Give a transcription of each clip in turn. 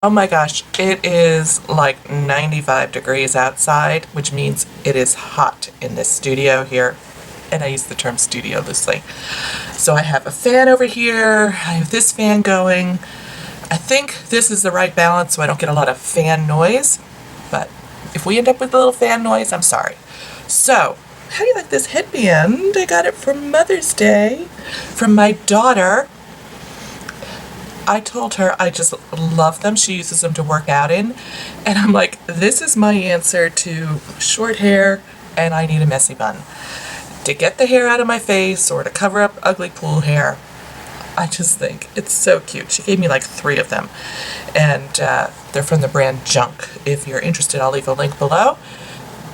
Oh my gosh, it is like 95 degrees outside, which means it is hot in this studio here. And I use the term studio loosely. So I have a fan over here, I have this fan going. I think this is the right balance so I don't get a lot of fan noise. But if we end up with a little fan noise, I'm sorry. So, how do you like this headband? I got it for Mother's Day from my daughter. I told her I just love them. She uses them to work out in. And I'm like, this is my answer to short hair and I need a messy bun. To get the hair out of my face or to cover up ugly pool hair. I just think it's so cute. She gave me like 3 of them. And they're from the brand Junk. If you're interested, I'll leave a link below.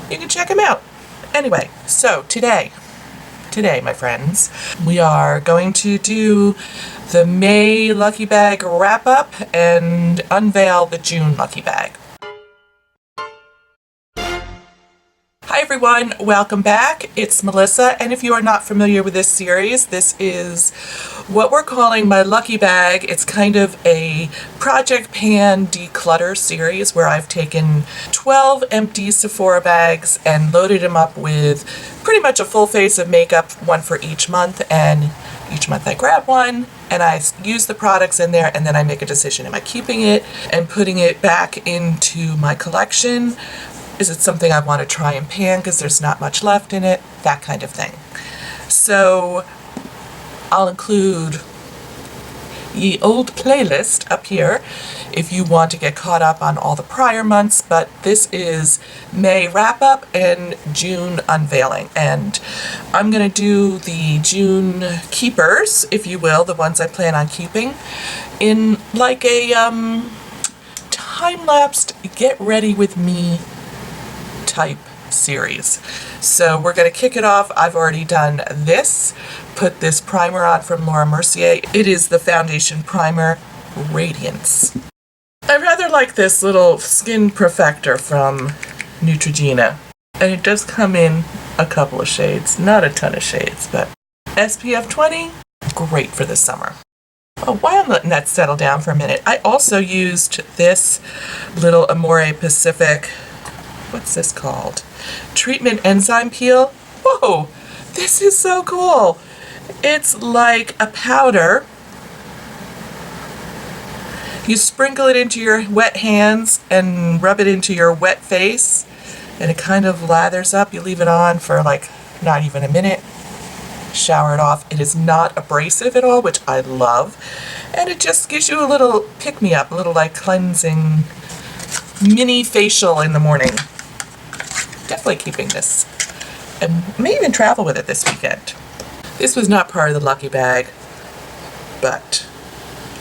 You can check them out. Anyway, so today, my friends, we are going to do the May Lucky Bag wrap up and unveil the June Lucky Bag. Hi everyone, welcome back. It's Melissa, and if you are not familiar with this series, this is what we're calling my Lucky Bag. It's kind of a Project Pan Declutter Series where I've taken 12 empty Sephora bags and loaded them up with pretty much a full face of makeup, one for each month, and each month I grab one and I use the products in there and then I make a decision. Am I keeping it and putting it back into my collection? Is it something I want to try and pan because there's not much left in it? That kind of thing. So I'll include the old playlist up here if you want to get caught up on all the prior months, but this is May wrap up and June unveiling. And I'm going to do the June keepers, if you will, the ones I plan on keeping, in like a time-lapsed get ready with me type series. So we're going to kick it off. I've already done this. Put this primer on from Laura Mercier. It is the Foundation Primer Radiance. I rather like this little skin perfector from Neutrogena. And it does come in a couple of shades. Not a ton of shades, but SPF 20, great for the summer. Oh, while I'm letting that settle down for a minute, I also used this little Mohr Pacific, what's this called? Treatment enzyme peel. Whoa, this is so cool. It's like a powder. You sprinkle it into your wet hands and rub it into your wet face, and it kind of lathers up. You leave it on for like not even a minute. Shower it off. It is not abrasive at all, which I love. And it just gives you a little pick-me-up, a little like cleansing mini facial in the morning. Definitely keeping this. And may even travel with it this weekend. This was not part of the Lucky Bag, but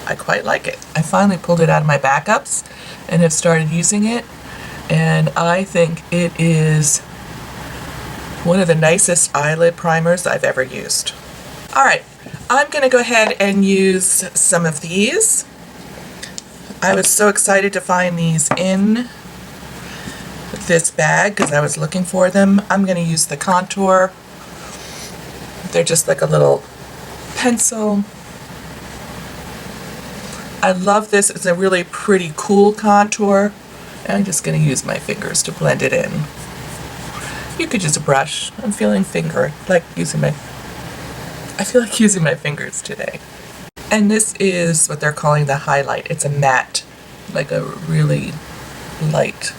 I quite like it. I finally pulled it out of my backups and have started using it, and I think it is one of the nicest eyelid primers I've ever used. Alright, I'm going to go ahead and use some of these. I was so excited to find these in this bag because I was looking for them. I'm going to use the contour. They're just like a little pencil. I love this. It's a really pretty cool contour. And I'm just going to use my fingers to blend it in. You could use a brush. I'm feeling I feel like using my fingers today. And this is what they're calling the highlight. It's a matte, like a really light.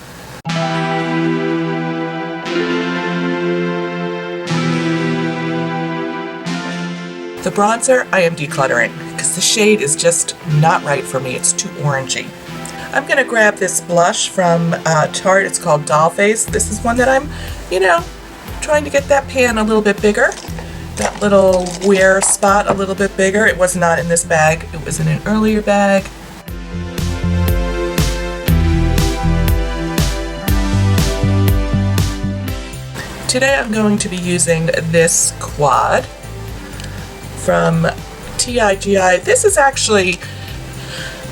The bronzer I am decluttering because the shade is just not right for me. It's too orangey. I'm going to grab this blush from Tarte. It's called Dollface. This is one that I'm, trying to get that pan a little bit bigger. That little wear spot a little bit bigger. It was not in this bag. It was in an earlier bag. Today I'm going to be using this quad from TIGI. This is actually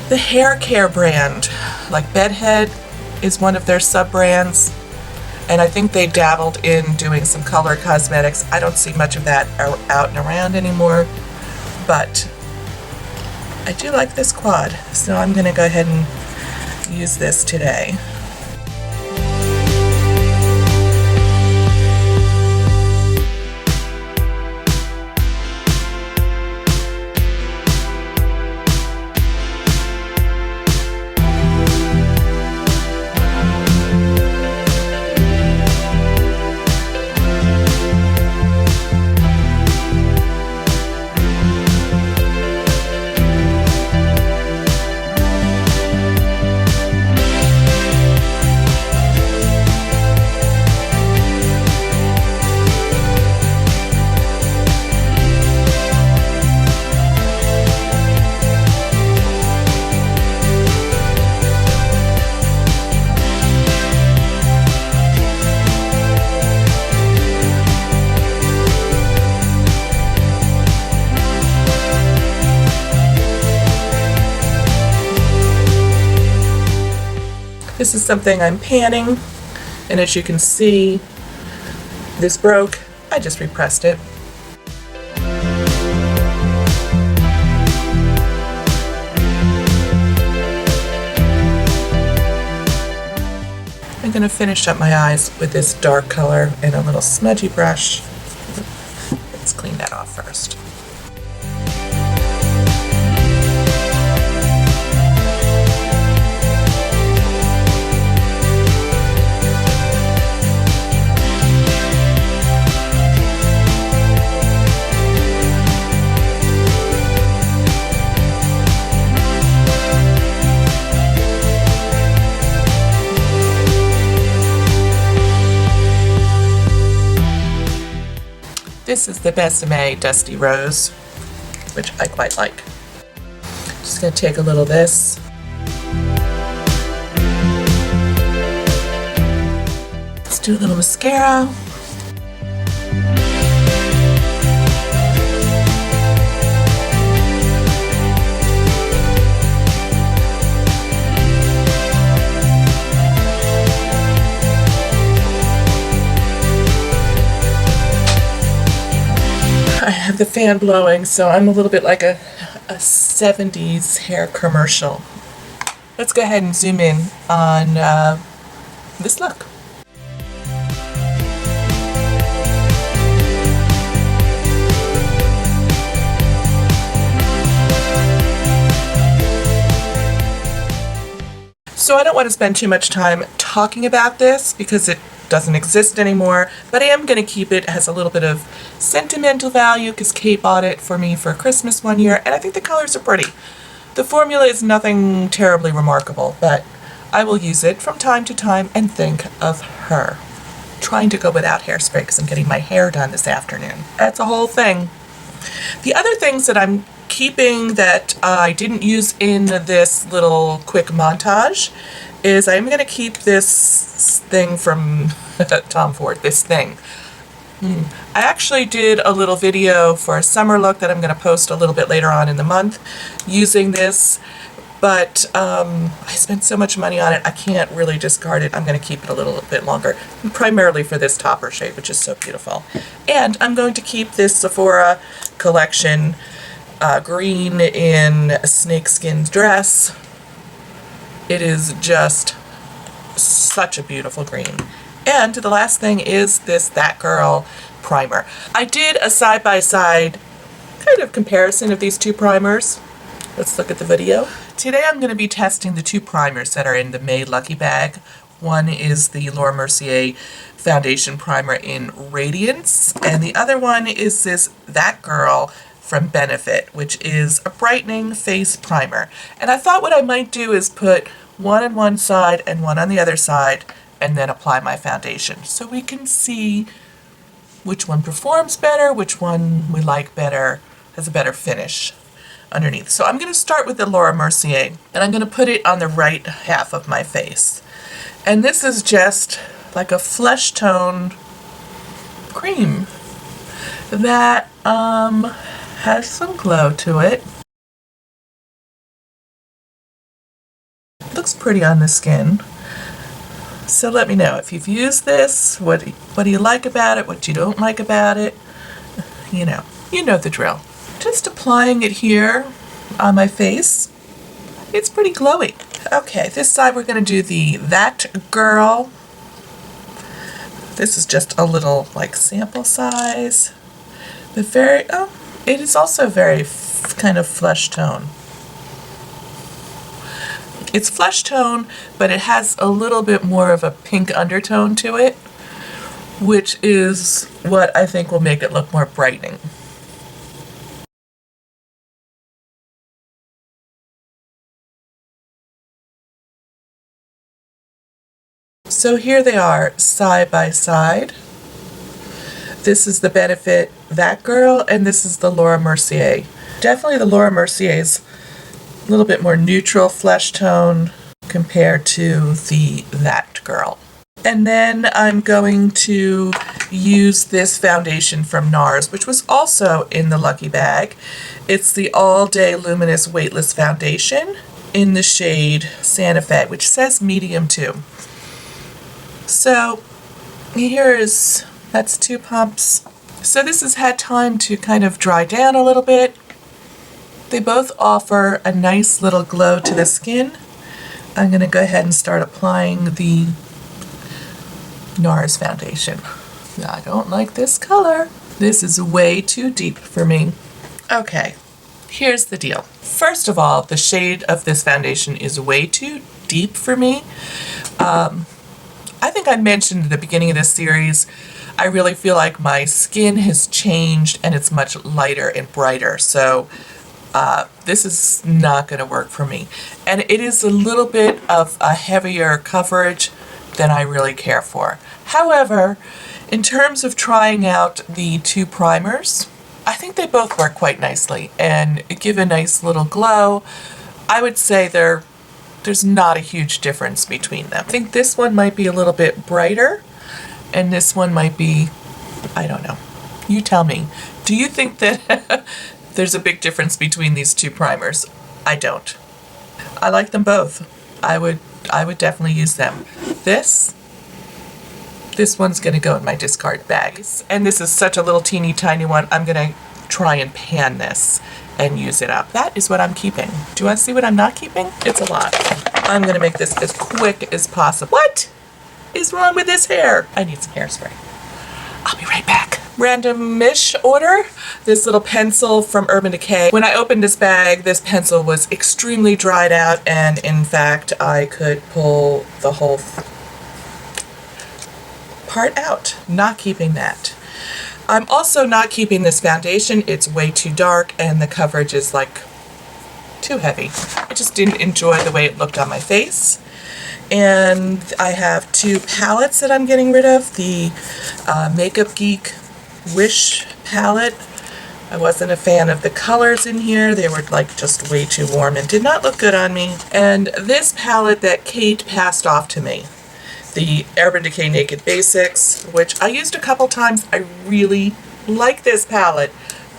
the hair care brand. Like Bedhead is one of their sub-brands, and I think they dabbled in doing some color cosmetics. I don't see much of that out and around anymore, but I do like this quad, so I'm going to go ahead and use this today. This is something I'm panning, and as you can see, this broke. I just repressed it. I'm going to finish up my eyes with this dark color and a little smudgy brush. Let's clean that off first. This is the Besame Dusty Rose, which I quite like. Just going to take a little of this. Let's do a little mascara. I have the fan blowing, so I'm a little bit like a 70s hair commercial. Let's go ahead and zoom in on this look. So I don't want to spend too much time talking about this because it doesn't exist anymore, but I am going to keep it. It has a little bit of sentimental value because Kate bought it for me for Christmas one year, and I think the colors are pretty. The formula is nothing terribly remarkable, but I will use it from time to time and think of her. I'm trying to go without hairspray because I'm getting my hair done this afternoon. That's a whole thing. The other things that I'm keeping that I didn't use in this little quick montage is I'm going to keep this thing from Tom Ford, this thing. I actually did a little video for a summer look that I'm going to post a little bit later on in the month using this, but I spent so much money on it, I can't really discard it. I'm going to keep it a little bit longer, primarily for this Topher shade, which is so beautiful. And I'm going to keep this Sephora collection green in a snakeskin dress. It is just such a beautiful green. And the last thing is this That Girl primer. I did a side-by-side kind of comparison of these two primers. Let's look at the video. Today I'm going to be testing the two primers that are in the May Lucky Bag. One is the Laura Mercier Foundation Primer in Radiance, and the other one is this That Girl from Benefit, which is a brightening face primer. And I thought what I might do is put one on one side and one on the other side and then apply my foundation so we can see which one performs better, which one we like better, has a better finish underneath. So I'm going to start with the Laura Mercier, and I'm going to put it on the right half of my face. And this is just like a flesh tone cream that has some glow to it. Looks pretty on the skin. So let me know if you've used this, what do you like about it, what you don't like about it. You know the drill. Just applying it here on my face. It's pretty glowy. Okay, this side we're going to do the That Girl. This is just a little like sample size, but very, oh, it is also very kind of flesh tone. It's flesh tone, but it has a little bit more of a pink undertone to it, which is what I think will make it look more brightening. So here they are side by side. This is the Benefit That Girl, and this is the Laura Mercier. Definitely the Laura Mercier's a little bit more neutral flesh tone compared to the That Girl. And then I'm going to use this foundation from NARS, which was also in the Lucky Bag. It's the All Day Luminous Weightless Foundation in the shade Santa Fe, which says medium too. So that's 2 pumps. So this has had time to kind of dry down a little bit. They both offer a nice little glow to the skin. I'm going to go ahead and start applying the NARS foundation. I don't like this color. This is way too deep for me. Okay, here's the deal. First of all, the shade of this foundation is way too deep for me. I think I mentioned at the beginning of this series, I really feel like my skin has changed and it's much lighter and brighter. So this is not going to work for me. And it is a little bit of a heavier coverage than I really care for. However, in terms of trying out the 2 primers, I think they both work quite nicely and give a nice little glow. I would say there's not a huge difference between them. I think this one might be a little bit brighter and this one might be, I don't know. You tell me. Do you think that there's a big difference between these 2 primers? I don't. I like them both. I would definitely use them. This one's gonna go in my discard bag. And this is such a little teeny tiny one. I'm gonna try and pan this and use it up. That is what I'm keeping. Do you want to see what I'm not keeping? It's a lot. I'm gonna make this as quick as possible. What is wrong with this hair? I need some hairspray. I'll be right back. Random-ish order. This little pencil from Urban Decay. When I opened this bag, this pencil was extremely dried out, and in fact, I could pull the whole part out. Not keeping that. I'm also not keeping this foundation. It's way too dark and the coverage is like too heavy. I just didn't enjoy the way it looked on my face. And I have 2 palettes that I'm getting rid of. The Makeup Geek Wish palette. I wasn't a fan of the colors in here. They were like just way too warm and did not look good on me. And this palette that Kate passed off to me. The Urban Decay Naked Basics, which I used a couple times. I really like this palette,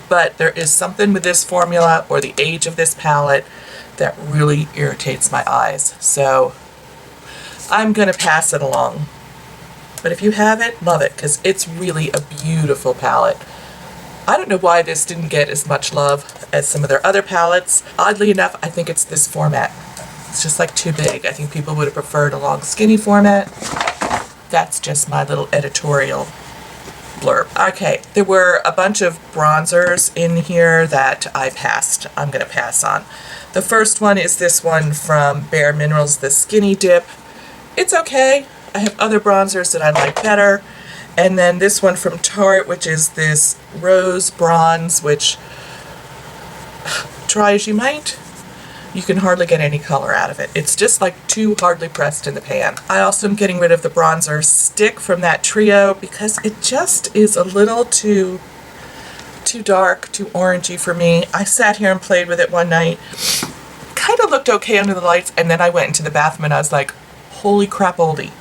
but there is something with this formula or the age of this palette that really irritates my eyes. So I'm gonna pass it along. But if you have it, love it, because it's really a beautiful palette. I don't know why this didn't get as much love as some of their other palettes. Oddly enough, I think it's this format. It's just like too big. I think people would have preferred a long skinny format. That's just my little editorial blurb. Okay, there were a bunch of bronzers in here that I passed. I'm gonna pass on. The first one is this one from Bare Minerals, the Skinny Dip. It's okay. I have other bronzers that I like better. And then this one from Tarte, which is this Rose Bronze, which, try as you might, you can hardly get any color out of it. It's just like too hardly pressed in the pan. I also am getting rid of the bronzer stick from that trio because it just is a little too dark, too orangey for me. I sat here and played with it one night. Kind of looked okay under the lights, and then I went into the bathroom and I was like, holy crap oldie.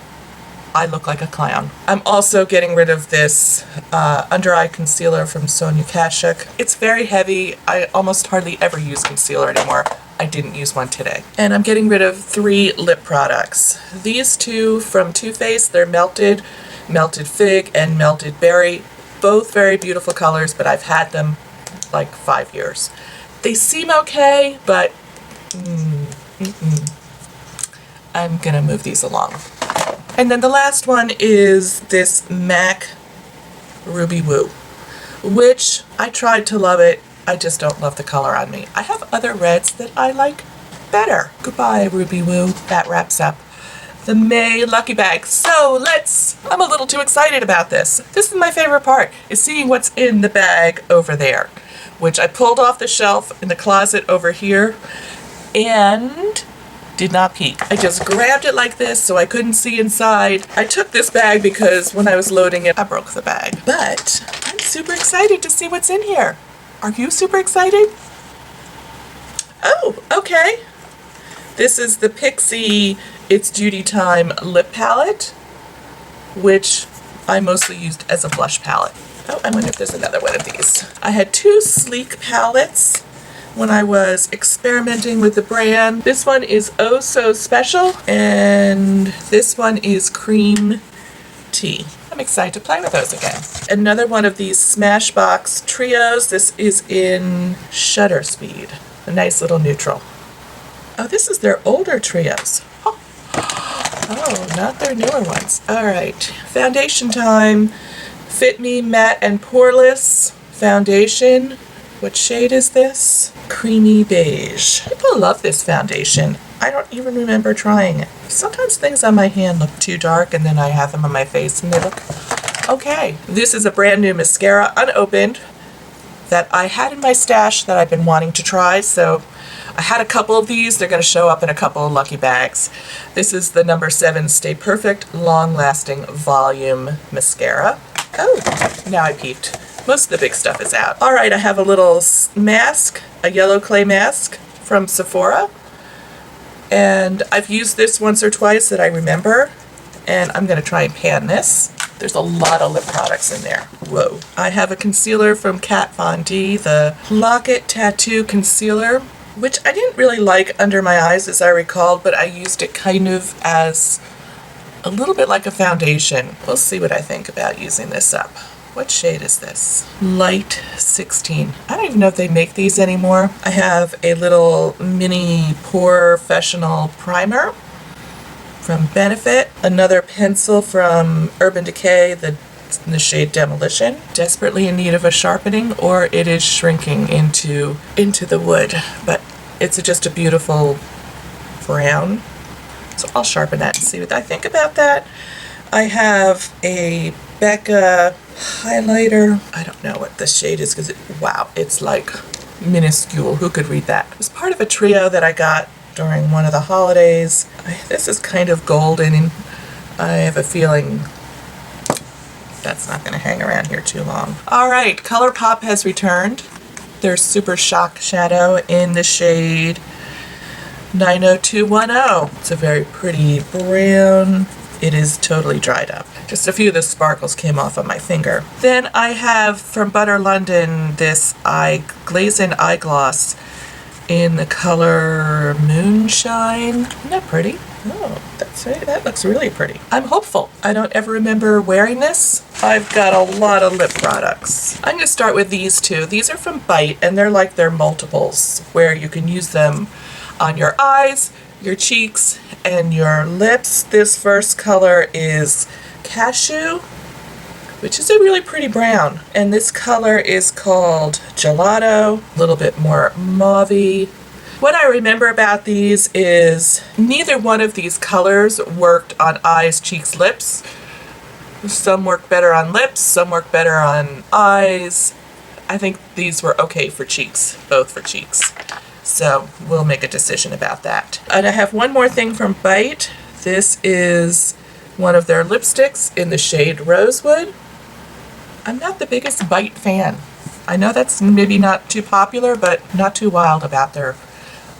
I look like a clown. I'm also getting rid of this under eye concealer from Sonia Kashuk. It's very heavy. I almost hardly ever use concealer anymore. I didn't use one today. And I'm getting rid of 3 lip products. These 2 from Too Faced, they're Melted Fig and Melted Berry. Both very beautiful colors, but I've had them like 5 years. They seem okay, but I'm gonna move these along. And then the last one is this MAC Ruby Woo, which I tried to love it. I just don't love the color on me. I have other reds that I like better. Goodbye, Ruby Woo. That wraps up the May Lucky Bag. So I'm a little too excited about this. This is my favorite part, is seeing what's in the bag over there, which I pulled off the shelf in the closet over here and did not peek. I just grabbed it like this so I couldn't see inside. I took this bag because when I was loading it, I broke the bag. But I'm super excited to see what's in here. Are you super excited? Oh, okay. This is the Pixie It's Duty Time lip palette, which I mostly used as a blush palette. Oh, I wonder if there's another one of these. I had two sleek palettes when I was experimenting with the brand. This one is Oh So Special, and this one is Cream Tea. I'm excited to play with those again. Another one of these Smashbox trios. This is in Shutterspeed. A nice little neutral. Oh, this is their older trios. Oh, not their newer ones. All right, foundation time. Fit Me Matte and Poreless Foundation. What shade is this? Creamy Beige. People love this foundation. I don't even remember trying it. Sometimes things on my hand look too dark and then I have them on my face and they look okay. This is a brand new mascara, unopened, that I had in my stash that I've been wanting to try. So I had a couple of these. They're going to show up in a couple of lucky bags. This is the number 7 Stay Perfect Long Lasting Volume Mascara. Oh, now I peeped. Most of the big stuff is out. All right, I have a little mask, a yellow clay mask from Sephora. And I've used this once or twice that I remember. And I'm going to try and pan this. There's a lot of lip products in there. Whoa. I have a concealer from Kat Von D, the Locket Tattoo Concealer, which I didn't really like under my eyes as I recalled, but I used it kind of as a little bit like a foundation. We'll see what I think about using this up. What shade is this? Light 16. I don't even know if they make these anymore. I have a little mini Professional primer from Benefit. Another pencil from Urban Decay, the shade Demolition. Desperately in need of a sharpening, or it is shrinking into the wood. But it's just a beautiful brown. So I'll sharpen that and see what I think about that. I have a Becca highlighter. I don't know what the shade is because wow, it's like minuscule. Who could read that? It was part of a trio that I got during one of the holidays. This is kind of golden, and I have a feeling that's not going to hang around here too long. All right, ColorPop has returned. Their Super Shock Shadow in the shade 90210. It's a very pretty brown. It is totally dried up. Just a few of the sparkles came off of my finger. Then I have from Butter London this Glaze-In Eye Gloss in the color Moonshine. Isn't that pretty? Oh, that looks really pretty. I'm hopeful. I don't ever remember wearing this. I've got a lot of lip products. I'm going to start with these two. These are from Bite, and they're like their multiples, where you can use them on your eyes, your cheeks, and your lips. This first color is Kashuk, which is a really pretty brown. And this color is called Gelato, a little bit more mauve-y. What I remember about these is neither one of these colors worked on eyes, cheeks, lips. Some work better on lips, some work better on eyes. I think these were okay for cheeks, both for cheeks. So we'll make a decision about that. And I have one more thing from Bite. This is one of their lipsticks in the shade Rosewood. I'm not the biggest Bite fan. I know that's maybe not too popular, but not too wild about their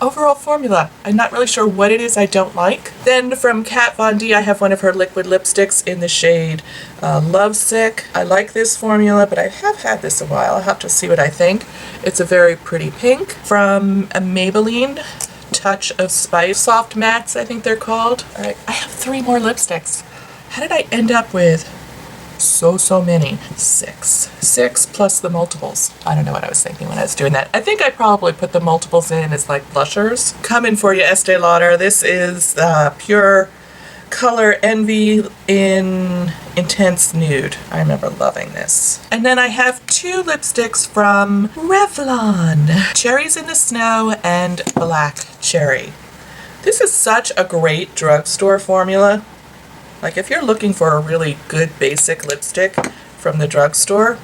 overall formula. I'm not really sure what it is I don't like. Then from Kat Von D, I have one of her liquid lipsticks in the shade Lovesick. I like this formula, but I have had this a while. I'll have to see what I think. It's a very pretty pink. From a Maybelline Touch of Spice Soft Mattes, I think they're called. All right, I have 3 more lipsticks. How did I end up with so many. Six plus the multiples. I don't know what I was thinking when I was doing that. I think I probably put the multiples in as like blushers. Coming for you, Estee Lauder. This is Pure Color Envy in Intense Nude. I remember loving this. And then I have two lipsticks from Revlon. Cherries in the Snow and Black Cherry. This is such a great drugstore formula. Like if you're looking for a really good basic lipstick from the drugstore,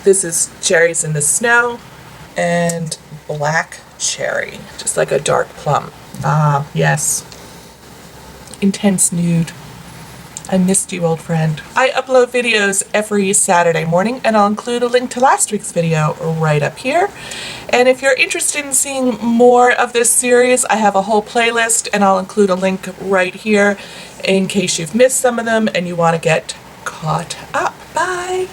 this is Cherries in the Snow and Black Cherry. Just like a dark plum. Ah, yes. Intense Nude. I missed you, old friend. I upload videos every Saturday morning, and I'll include a link to last week's video right up here. And if you're interested in seeing more of this series, I have a whole playlist, and I'll include a link right here in case you've missed some of them and you want to get caught up. Bye!